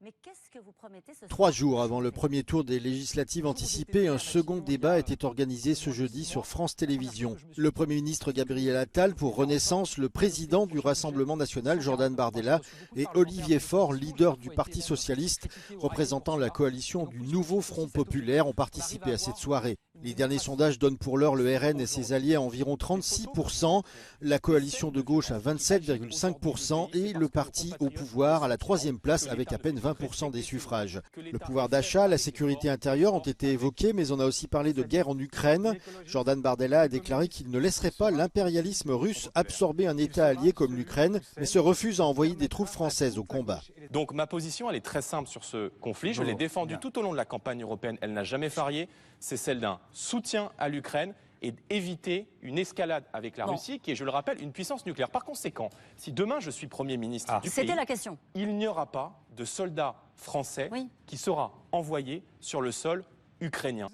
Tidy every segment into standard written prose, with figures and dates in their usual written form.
Mais qu'est-ce que vous promettez ce 3 jours avant le premier tour des législatives anticipées, un second débat était organisé ce jeudi sur France Télévisions. Le Premier ministre Gabriel Attal pour Renaissance, le président du Rassemblement national Jordan Bardella et Olivier Faure, leader du Parti socialiste, représentant la coalition du Nouveau Front populaire, ont participé à cette soirée. Les derniers sondages donnent pour l'heure le RN et ses alliés à environ 36%, la coalition de gauche à 27,5% et le parti au pouvoir à la 3e place avec à peine 20% des suffrages. Le pouvoir d'achat, la sécurité intérieure ont été évoqués, mais on a aussi parlé de guerre en Ukraine. Jordan Bardella a déclaré qu'il ne laisserait pas l'impérialisme russe absorber un État allié comme l'Ukraine, mais se refuse à envoyer des troupes françaises au combat. Donc ma position, elle est très simple sur ce conflit. Je l'ai défendue tout au long de la campagne européenne. Elle n'a jamais varié. C'est celle d'un soutien à l'Ukraine et d'éviter une escalade avec la Russie, qui est, je le rappelle, une puissance nucléaire. Par conséquent, si demain je suis Premier ministre du pays, la question. Il n'y aura pas de soldats français qui sera envoyé sur le sol ukrainien.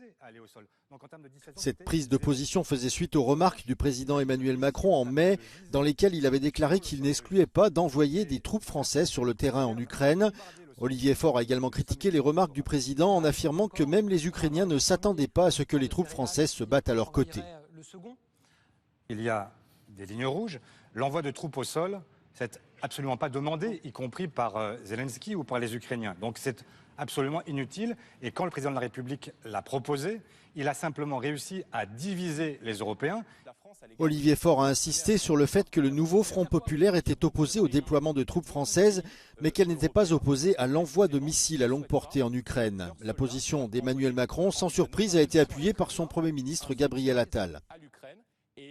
Cette prise de position faisait suite aux remarques du président Emmanuel Macron en mai, dans lesquelles il avait déclaré qu'il n'excluait pas d'envoyer des troupes françaises sur le terrain en Ukraine. Olivier Faure a également critiqué les remarques du président en affirmant que même les Ukrainiens ne s'attendaient pas à ce que les troupes françaises se battent à leur côté. Il y a des lignes rouges. L'envoi de troupes au sol, c'est absolument pas demandé, y compris par Zelensky ou par les Ukrainiens. Donc c'est absolument inutile. Et quand le président de la République l'a proposé, il a simplement réussi à diviser les Européens. Olivier Faure a insisté sur le fait que le nouveau Front populaire était opposé au déploiement de troupes françaises, mais qu'elle n'était pas opposée à l'envoi de missiles à longue portée en Ukraine. La position d'Emmanuel Macron, sans surprise, a été appuyée par son Premier ministre Gabriel Attal.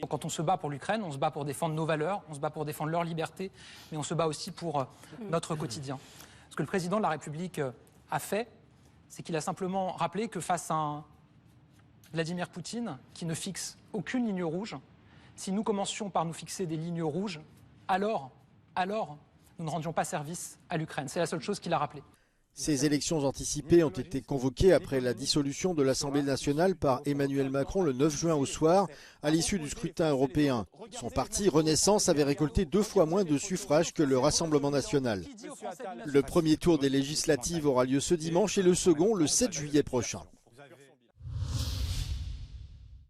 Quand on se bat pour l'Ukraine, on se bat pour défendre nos valeurs, on se bat pour défendre leur liberté, mais on se bat aussi pour notre quotidien. Ce que le président de la République a fait, c'est qu'il a simplement rappelé que face à un Vladimir Poutine qui ne fixe aucune ligne rouge, si nous commencions par nous fixer des lignes rouges, alors nous ne rendions pas service à l'Ukraine. C'est la seule chose qu'il a rappelé. Ces élections anticipées ont été convoquées après la dissolution de l'Assemblée nationale par Emmanuel Macron le 9 juin au soir, à l'issue du scrutin européen. Son parti Renaissance avait récolté 2 fois moins de suffrages que le Rassemblement national. Le premier tour des législatives aura lieu ce dimanche et le second le 7 juillet prochain.